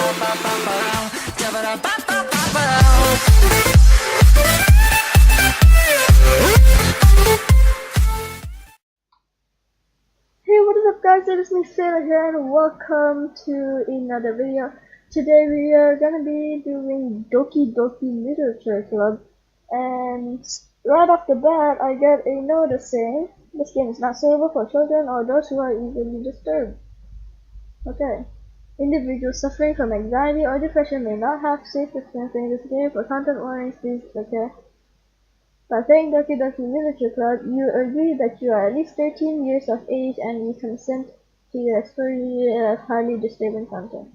Hey, what is up guys, it is me Sailor here and welcome to another video. Today we are gonna be doing Doki Doki Literature Club, and right off the bat I get a notice saying this game is not suitable for children or those who are easily disturbed. Okay. Individuals suffering from anxiety or depression may not have safe experience playing this game. For content warnings, please, okay. By playing Doki Doki Literature Club, you agree that you are at least 13 years of age and you consent to your exposure of highly disturbing content.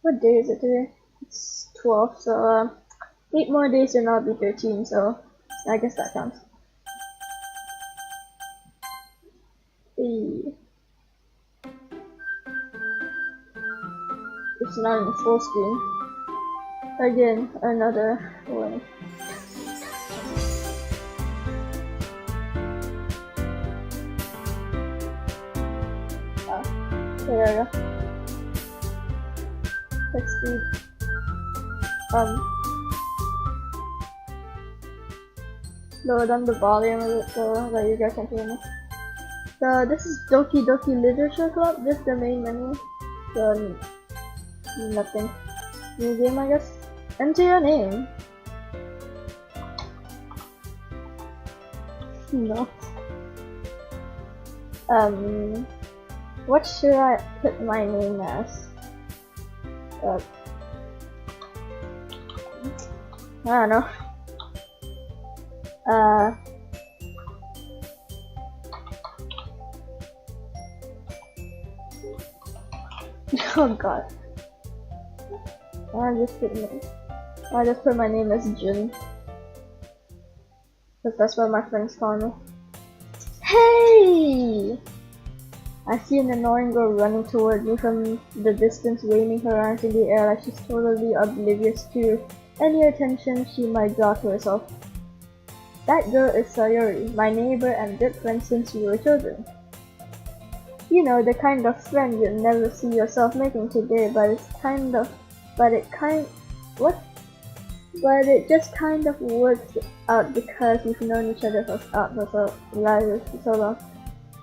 What day is it today? It's 12, so 8 more days and I'll be 13, so I guess that counts. Hey. It's not in full screen. Again, another one. There we go. Let's see. Lower down the volume a bit so that you guys can hear me. So this is Doki Doki Literature Club. This is the main menu. So nothing. New game, I guess. Enter your name. No. What should I put my name as? I don't know. Oh god. I just put my name as Jin. Because that's what my friends call me. Hey! I see an annoying girl running toward me from the distance, waving her arms in the air like she's totally oblivious to any attention she might draw to herself. That girl is Sayori, my neighbor and good friend since we were children. You know, the kind of friend you'll never see yourself making today, but it just kind of works out because we've known each other for so long.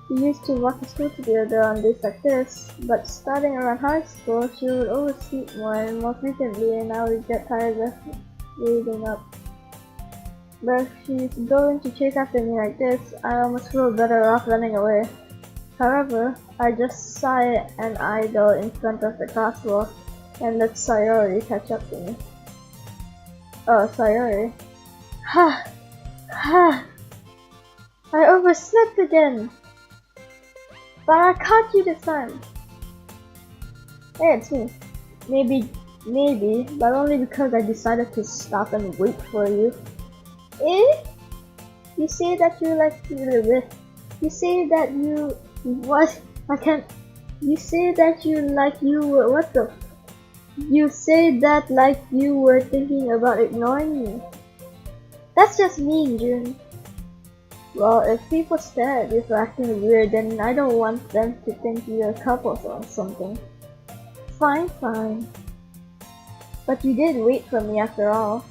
We used to walk to school together on days like this, but starting around high school, she would oversleep more and more frequently, and I would get tired of waiting up. But if she's going to chase after me like this, I almost feel better off running away. However, I just sigh and idle in front of the class wall and let Sayori catch up to me. Oh, Sayori. Ha! Ha! I overslept again! But I caught you this time! Hey, it's me. Maybe, but only because I decided to stop and wait for you. Eh? You say that you like You say that you what? I can't. You say that you were what the? You say that like you were thinking about ignoring me. That's just mean, June. Well, if people stare at you for acting weird, then I don't want them to think you're a couple or something. Fine. But you did wait for me after all.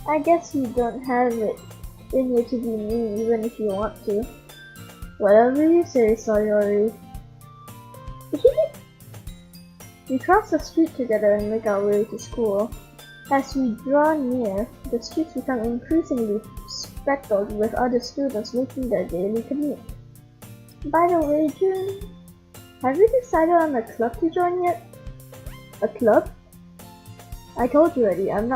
I guess you don't have it in you to be mean even if you want to. Whatever you say, Sayori. We cross the street together and make our way to school. As we draw near, the streets become increasingly speckled with other students making their daily commute. By the way, June, have you decided on a club to join yet? A club? I told you already, I'm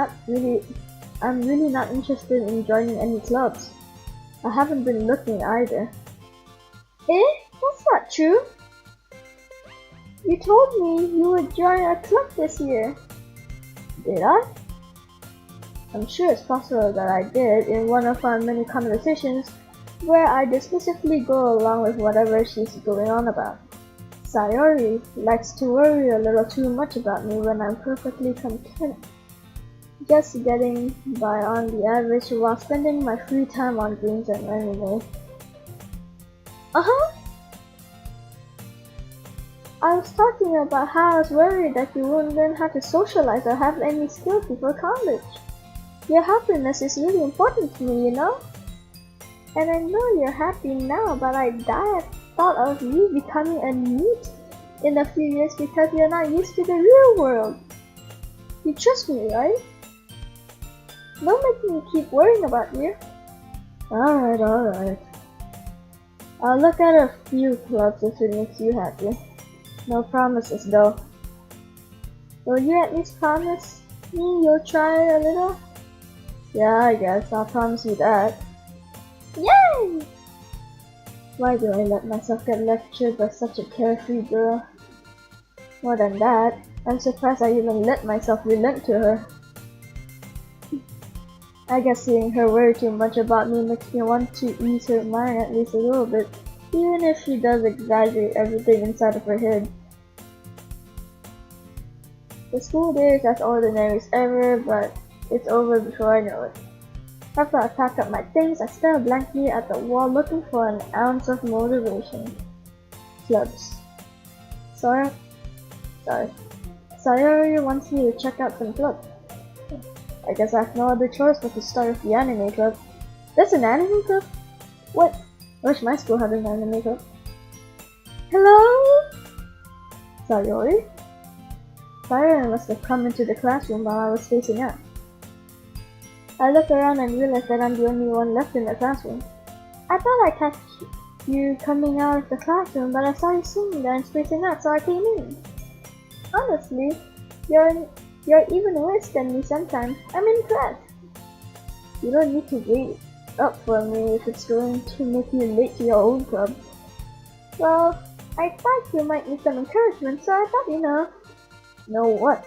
really not interested in joining any clubs. I haven't been looking either. Eh? That's not true. You told me you would join a club this year. Did I? I'm sure it's possible that I did in one of our many conversations where I dismissively go along with whatever she's going on about. Sayori likes to worry a little too much about me when I'm perfectly content just getting by on the average while spending my free time on games and anime. I was talking about how I was worried that you wouldn't learn how to socialize or have any skills before college. Your happiness is really important to me, you know? And I know you're happy now, but I thought of you becoming a NEET in a few years because you're not used to the real world. You trust me, right? Don't make me keep worrying about you. Alright. I'll look at a few clubs if it makes you happy. No promises though. Will you at least promise me you'll try a little? Yeah, I guess I'll promise you that. Yay! Why do I let myself get lectured by such a carefree girl? More than that, I'm surprised I even let myself relent to her. I guess seeing her worry too much about me makes me want to ease her mind at least a little bit, even if she does exaggerate everything inside of her head. The school day is as ordinary as ever, but it's over before I know it. After I pack up my things, I stare blankly at the wall looking for an ounce of motivation. Clubs. Sayori wants me to check out some clubs. I guess I have no other choice but to start with the anime club. There's an anime club? What? I wish my school had an anime club. Hello? Sayori? Sayori must have come into the classroom while I was facing out. I look around and realize that I'm the only one left in the classroom. I thought I catch you coming out of the classroom, but I saw you sitting there and spacing out, so I came in. Honestly, you're even worse than me sometimes. I'm impressed. You don't need to wait up for me if it's going to make you late to your own club. Well, I thought you might need some encouragement, so I thought, Know what?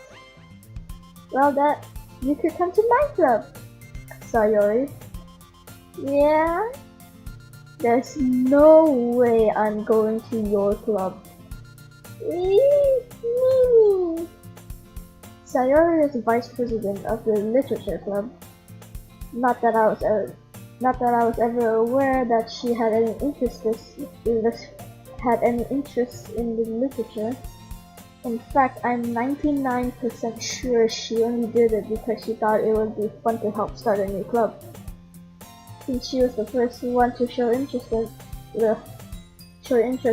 Well, that you could come to my club. Sayori. Yeah? There's no way I'm going to your club. Sayori is vice president of the literature club. Not that I was ever aware that she had any interest in the literature. In fact, I'm 99% sure she only did it because she thought it would be fun to help start a new club. Since she was the first one to show interest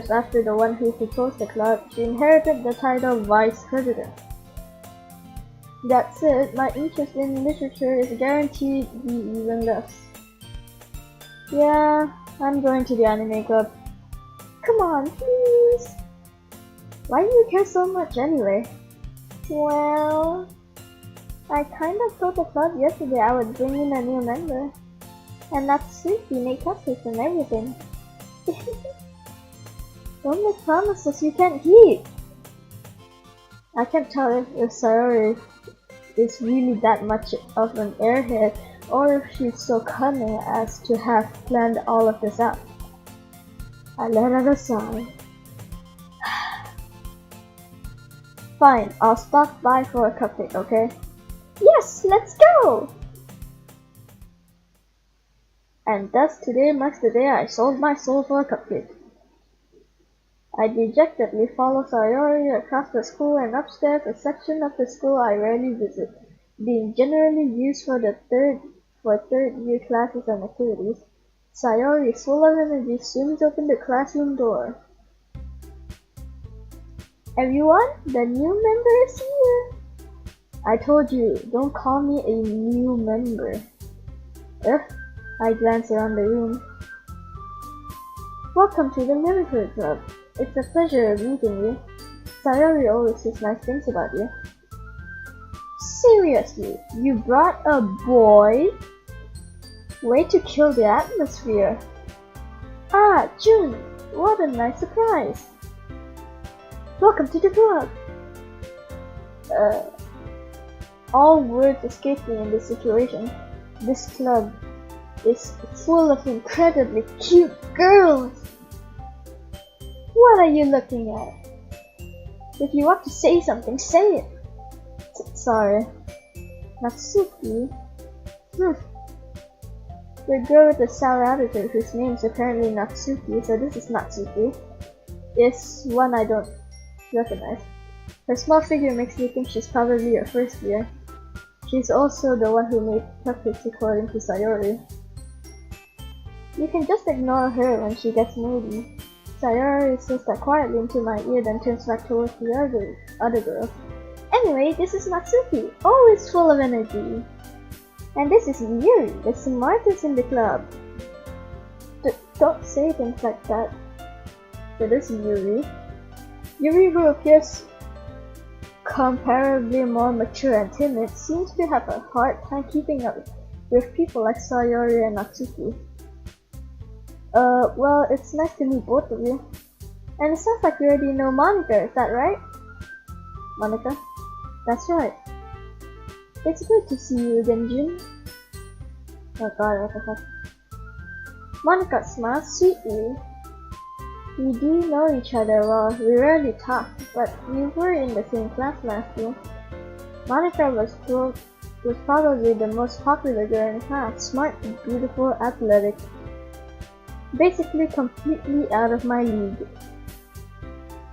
after the one who proposed the club, she inherited the title vice president. That said, my interest in literature is guaranteed to be even less. Yeah, I'm going to the anime club. Come on, please! Why do you care so much anyway? Well, I kind of told the club yesterday I would bring in a new member. And Natsuki made cupcakes and everything. Don't make promises you can't keep! I can't tell if Sayori is really that much of an airhead, or if she's so cunning as to have planned all of this out. I let out a sigh. Fine, I'll stop by for a cupcake, okay? Yes, let's go! And thus today marks the day I sold my soul for a cupcake. I dejectedly follow Sayori across the school and upstairs, a section of the school I rarely visit, being generally used for third year classes and activities. Sayori, full of energy, swings open the classroom door. Everyone, the new member is here! I told you, don't call me a new member. I glance around the room. Welcome to the Literature Club. It's a pleasure meeting you. Sayori always says nice things about you. Seriously, you brought a boy? Way to kill the atmosphere. Ah, Jun, what a nice surprise. Welcome to the club. All words escape me in this situation. This club is full of incredibly cute girls. What are you looking at? If you want to say something, say it. Sorry. Natsuki? The girl with the sour attitude, whose name is apparently Natsuki, so this is Natsuki, is one I don't recognize. Her small figure makes me think she's probably a first year. She's also the one who made cupcakes according to Sayori. You can just ignore her when she gets moody. Sayori says that quietly into my ear, then turns back towards the other girls. Anyway, this is Natsuki, always full of energy. And this is Yuri, the smartest in the club. Don't say things like that. So this is Yuri. Yuri, who appears comparably more mature and timid, seems to have a hard time keeping up with people like Sayori and Natsuki. Well, it's nice to meet both of you. And it sounds like you already know Monica, is that right? Monica? That's right. It's good to see you again, Jun. Oh god, what the fuck. Monica smiles sweetly. We do know each other well. We rarely talk, but we were in the same class last year. Monica was probably the most popular girl in class. Smart, beautiful, athletic. Basically completely out of my league.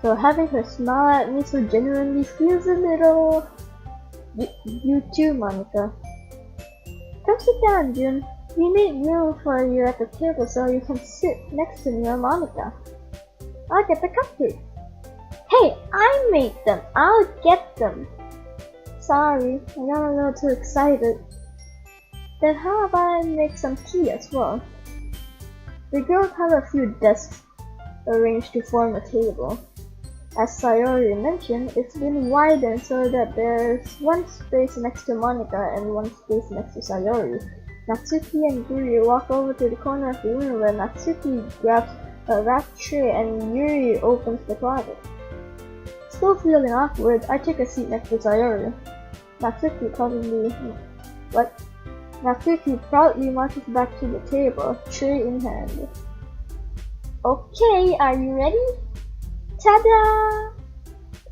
So having her smile at me so genuinely feels a little... You too, Monica. Come sit down, Jun. We made room for you at the table so you can sit next to me or Monica. I'll get the cupcakes. Hey, I made them. I'll get them. Sorry, I got a little too excited. Then how about I make some tea as well? The girls have a few desks arranged to form a table. As Sayori mentioned, it's been widened so that there's one space next to Monica and one space next to Sayori. Natsuki and Yuri walk over to the corner of the room where Natsuki grabs a wrapped tray and Yuri opens the closet. Still feeling awkward, I take a seat next to Sayori. Natsuki proudly marches back to the table, tray in hand. Okay, are you ready? Ta-da!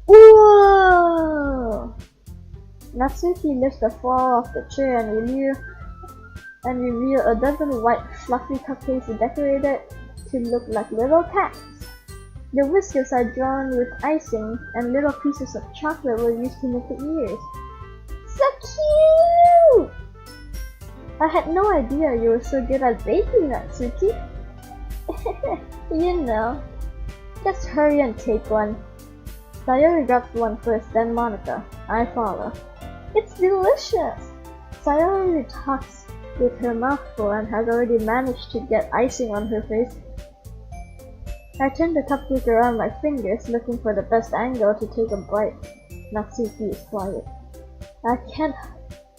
Whoa! Natsuki lifts the fall off the tray and reveal a dozen white fluffy cupcakes decorated to look like little cats. The whiskers are drawn with icing, and little pieces of chocolate were used to make the ears. So cute! I had no idea you were so good at baking, Natsuki. You know. Just hurry and take one. Sayori grabs one first, then Monica. I follow. It's delicious! Sayori talks with her mouth full and has already managed to get icing on her face. I turn the cupcake around my fingers, looking for the best angle to take a bite. Natsuki is quiet. I can't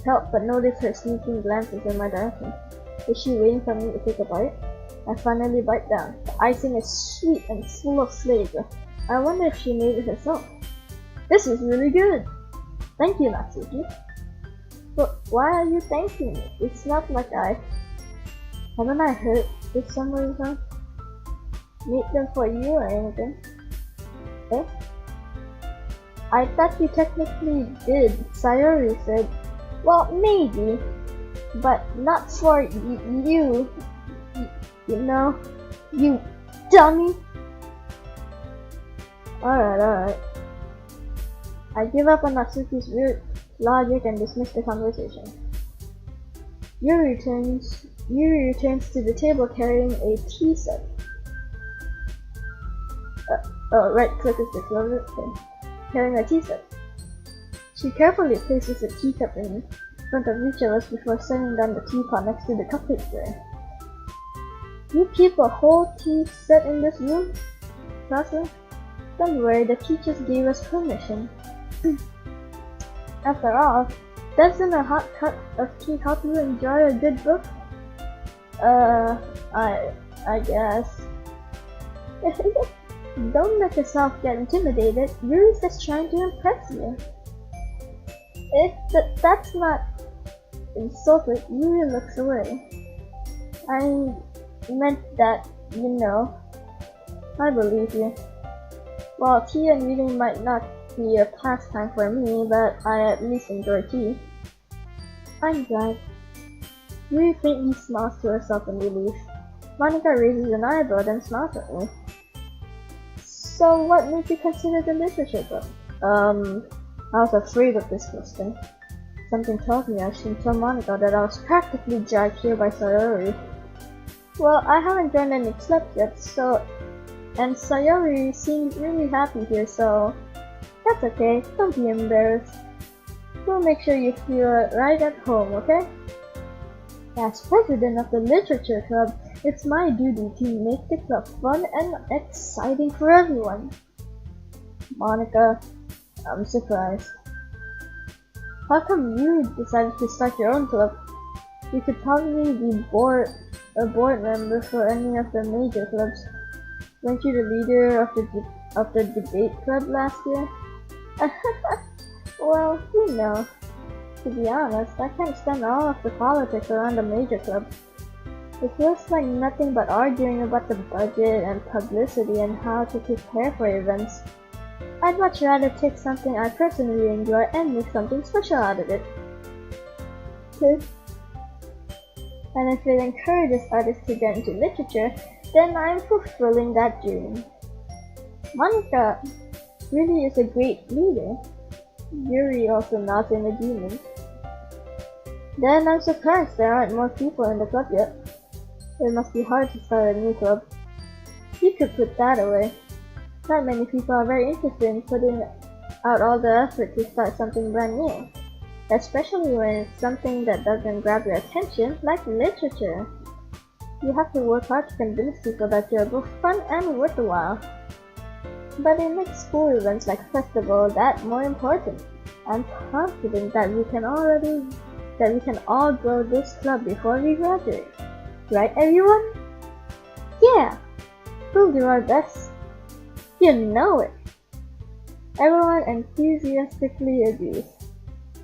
help but notice her sneaking glances in my direction. Is she waiting for me to take a bite? I finally bite down. The icing is sweet and full of flavor. I wonder if she made it herself. This is really good! Thank you, Natsuki. But why are you thanking me? It's not like haven't I heard this somewhere before? Made them for you or anything? Eh? I thought you technically did, Sayori said. Well, maybe, but not for you. You know, you dummy. Alright. I give up on Natsuki's weird logic and dismiss the conversation. Yuri returns to the table carrying a tea set. Right click is to close it. Okay. Carrying a tea set. She carefully places the teacup in front of each of us before setting down the teapot next to the cupcake tray. You keep a whole tea set in this room? Classroom? Don't worry, the teachers gave us permission. After all, doesn't a hot cup of tea help you enjoy a good book? I guess. Don't let yourself get intimidated. Yuri's just trying to impress you. That's not insulted. Yuri looks away. I meant that, you know. I believe you. Well, tea and reading might not be a pastime for me, but I at least enjoy tea. I'm glad. Yuri faintly smiles to herself in relief. Monica raises an eyebrow, then smiles at me. So what made you consider the literature club? I was afraid of this question. Something told me I shouldn't tell Monica that I was practically dragged here by Sayori. Well, I haven't joined any clubs yet, and Sayori seems really happy here, so that's okay, don't be embarrassed. We'll make sure you feel right at home, okay? As president of the literature club, it's my duty to make the club fun and exciting for everyone. Monica, I'm surprised. How come you decided to start your own club? You could probably be a board member for any of the major clubs. Weren't you the leader of the debate club last year? Well, you know, to be honest, I can't stand all of the politics around the major clubs. It feels like nothing but arguing about the budget and publicity and how to prepare for events. I'd much rather take something I personally enjoy and make something special out of it. And if it encourages others to get into literature, then I'm fulfilling that dream. Monica really is a great leader. Yuri also nods in agreement. Then I'm surprised there aren't more people in the club yet. It must be hard to start a new club. You could put that away. Not many people are very interested in putting out all the effort to start something brand new, especially when it's something that doesn't grab your attention, like literature. You have to work hard to convince people that you're both fun and worthwhile. But it makes school events like festival that more important. I'm confident that we can all grow this club before we graduate. Right, everyone? Yeah! We'll do our best. You know it! Everyone enthusiastically agrees.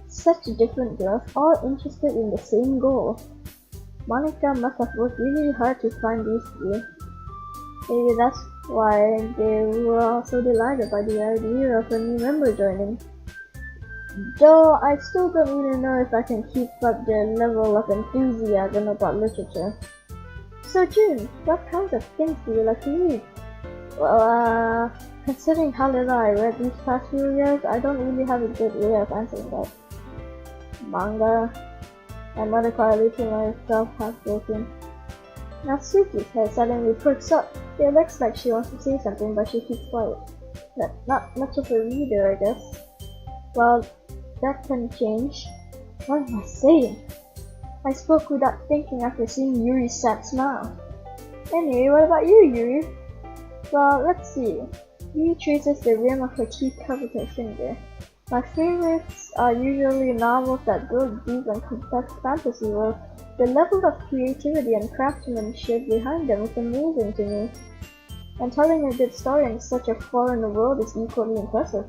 Such different girls, all interested in the same goal. Monica must have worked really hard to find these two. Maybe that's why they were all so delighted by the idea of a new member joining. Though I still don't really know if I can keep up their level of enthusiasm about literature. So June, what kinds of things do you like to read? Well, considering how little I read these past few years, I don't really have a good way of answering that. Manga. My mother quietly to myself half-joking. Now Suki's head suddenly perks up. It looks like she wants to say something, but she keeps quiet. Not much of a reader, I guess. Well, that can change. What am I saying? I spoke without thinking after seeing Yuri's sad smile. Anyway, what about you, Yuri? Well, let's see. Yuri traces the rim of her teacup with her finger. My favorites are usually novels that build deep and complex fantasy worlds. The level of creativity and craftsmanship behind them is amazing to me. And telling a good story in such a foreign world is equally impressive.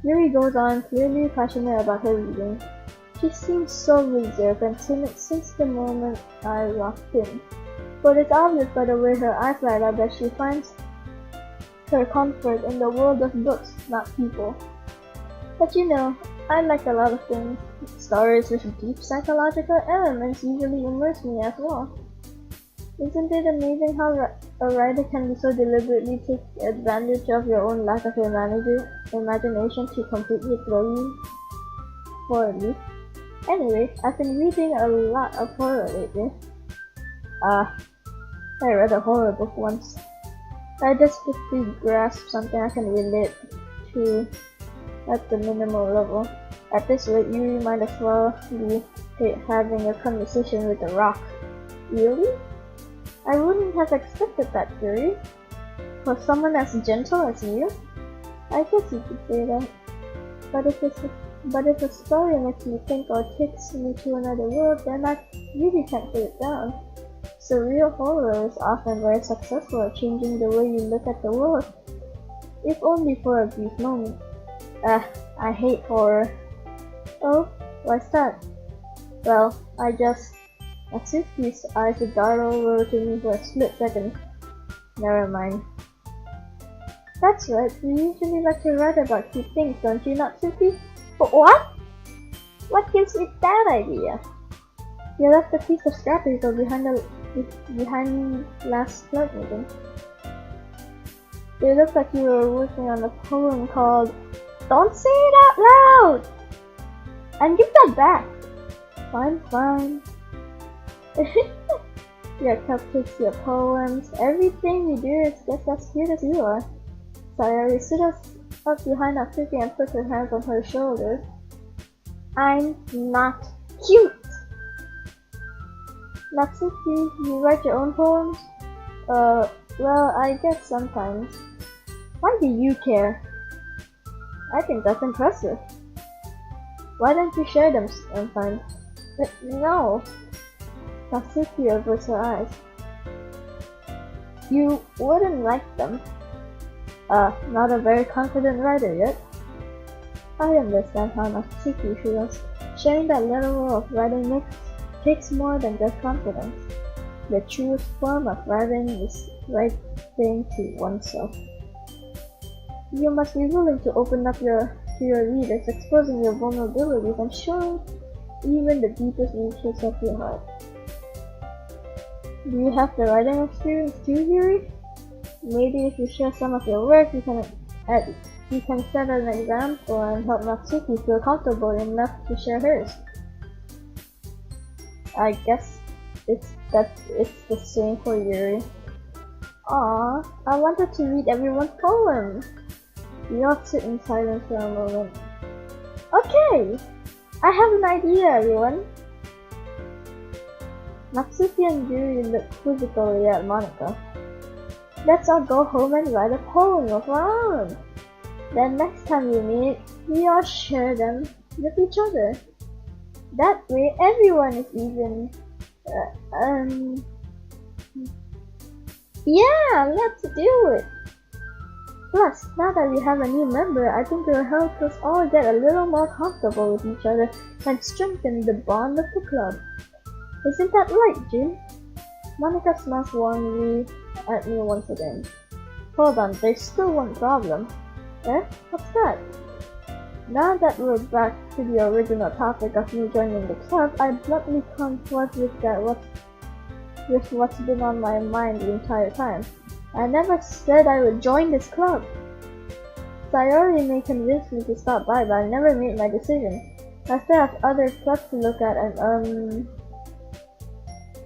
Yuri goes on, clearly passionate about her reading. She seems so reserved and timid since the moment I walked in. But it's obvious by the way her eyes light up that she finds her comfort in the world of books, not people. But you know, I like a lot of things. Stories with deep psychological elements usually immerse me as well. Isn't it amazing how a writer can be so deliberately take advantage of your own lack of imagination to completely throw you for a loop? Anyway, I've been reading a lot of horror lately. I read a horror book once. I desperately grasped something I can relate to at the minimal level. At this rate, you might as well be having a conversation with a rock. Really? I wouldn't have expected that, Yuri. For someone as gentle as you? I guess you could say that. But if a story makes me think or takes me to another world, then I really can't put it down. Surreal horror is often very successful at changing the way you look at the world, if only for a brief moment. I hate horror. Oh, why's that? Well, Natsuki's eyes would dart over to me for a split second. Never mind. That's right, you usually like to write about cute things, don't you, Natsuki? But what? What gives you that idea? You left a piece of scrap paper behind last club meeting. It looked like you were working on a poem called Don't Say It Out Loud! And give that back! Fine, fine. Your cupcakes, your poems, everything you do is just as cute as you are. Sayori stood up behind Natsuki and put her hands on her shoulders. I'm not cute! Natsuki, you write your own poems? Well, I guess sometimes. Why do you care? I think that's impressive. Why don't you share them sometime? No. Natsuki averts her eyes. You wouldn't like them. Not a very confident writer yet. I understand how Natsuki feels. Sharing that level of writing takes more than just confidence. The truest form of writing is writing to oneself. You must be willing to open up to your readers, exposing your vulnerabilities and showing even the deepest reaches of your heart. Do you have the writing experience too, Yuri? Maybe if you share some of your work, you can set an example and help Natsuki feel comfortable enough to share hers. I guess it's the same for Yuri. Aww, I wanted to read everyone's poem. We all sit in silence for a moment. Okay, I have an idea, everyone. Natsuki and Yuri look quizzically at Monika. Let's all go home and write a poem of our own. Then next time we meet, we all share them with each other. That way everyone is even. Yeah, let's do it! Plus, now that we have a new member, I think it will help us all get a little more comfortable with each other and strengthen the bond of the club. Isn't that right, Jun? Monika smiles warmly at me once again. Hold on, there's still one problem. Eh? What's that? Now that we're back to the original topic of me joining the club, I bluntly come forth with what's been on my mind the entire time. I never said I would join this club. Sayori may convince me to stop by, but I never made my decision. I still have other clubs to look at and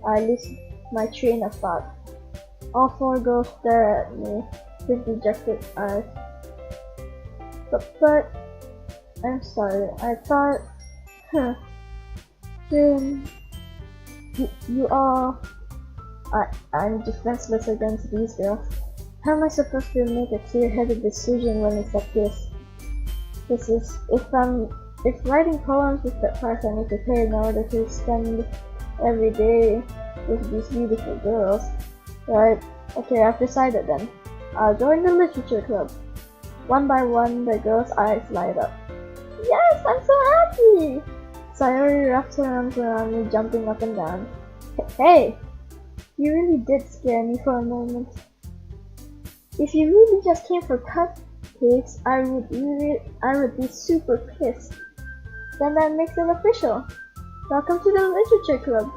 I lose my train of thought. All four girls stare at me with dejected eyes. But I'm sorry, I thought, June, you all, I'm defenseless against these girls. How am I supposed to make a clear-headed decision when it's like this? If writing poems is the price I need to pay in order to spend every day with these beautiful girls, right? Okay, I've decided then. I'll join the literature club. One by one, the girls' eyes light up. Yes, I'm so happy! Sayori wraps her arms around me, jumping up and down. Hey! You really did scare me for a moment. If you really just came for cupcakes, I would be super pissed. Then that makes it official. Welcome to the literature club.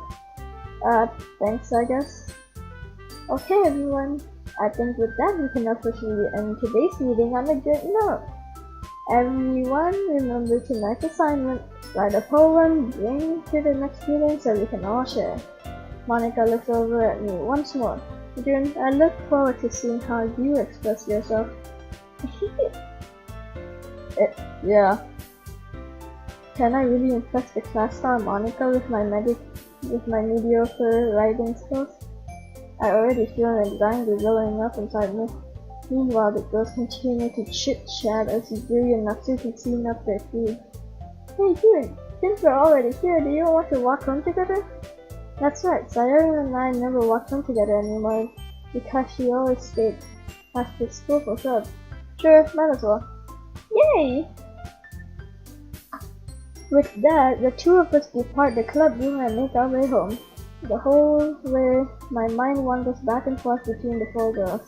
Thanks, I guess. Okay, everyone. I think with that we can officially end today's meeting on a good note. Everyone, remember tonight's assignment. Write a poem, bring to the next meeting so we can all share. Monika looks over at me once more. June, I look forward to seeing how you express yourself. Yeah. Can I really impress the class star Monika with my mediocre writing skills? I already feel an anxiety building up inside me. Meanwhile, the girls continue to chit-chat as Yuri and Natsuki clean up their food. Hey June, since we're already here, do you want to walk home together? That's right, Sayori and I never walk home together anymore because she always stayed after school for club. Sure, might as well. Yay! With that, the two of us depart the club room and make our way home. The whole way, my mind wanders back and forth between the four girls.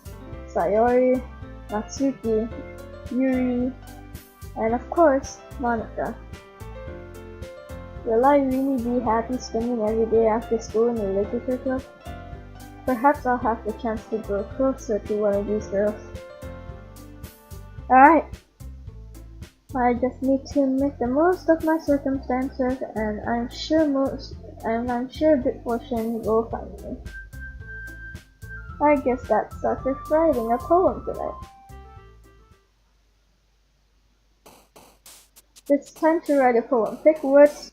Sayori, Natsuki, Yuri, and of course, Monika. Will I really be happy spending every day after school in the literature club? Perhaps I'll have the chance to grow closer to one of these girls. Alright. I just need to make the most of my circumstances, and I'm sure good fortune will find me. I guess that sucks with writing a poem tonight. It's time to write a poem. Pick words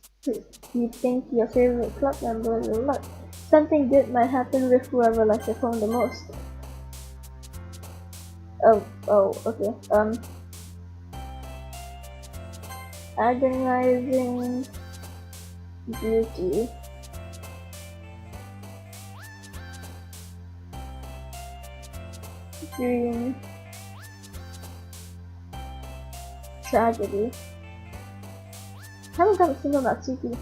you think your favorite club member will like. Something good might happen with whoever likes the poem the most. Okay. Agonizing beauty. Dream. Tragedy. I haven't got a single Natsuki.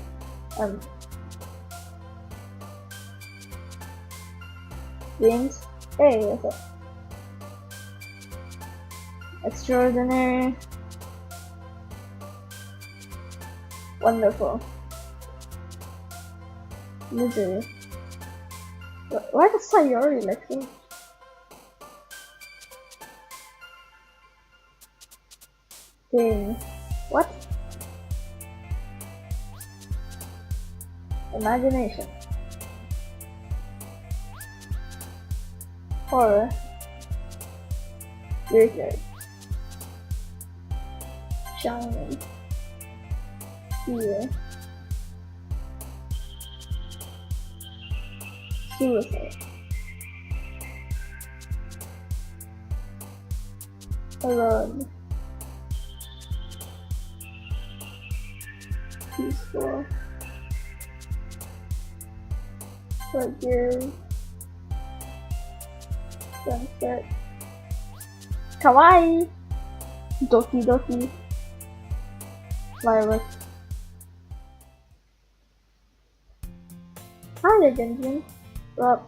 Wings. Hey, okay. Extraordinary. Wonderful. Misery. Why the Sayori like me? Thing. What? Imagination. Horror. Graveyard. Shining. Fear. Suicide. Alone. Peaceful. Forgive. Sunset. Kawaii! Doki Doki. Fireworks. Hi there, Benjamin. Well,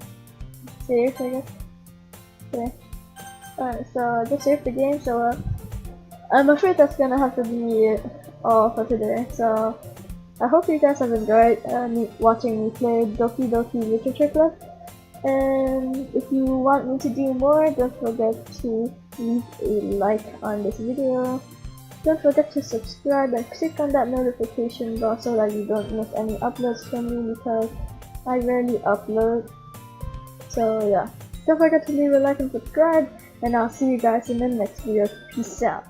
safe, I guess. Okay. Alright, so just save the game, so I'm afraid that's gonna have to be all for today. So I hope you guys have enjoyed watching me play Doki Doki Literature Club. And if you want me to do more, don't forget to leave a like on this video. Don't forget to subscribe and click on that notification bell so that you don't miss any uploads from me, because I rarely upload. So yeah, don't forget to leave a like and subscribe, and I'll see you guys in the next video. Peace out.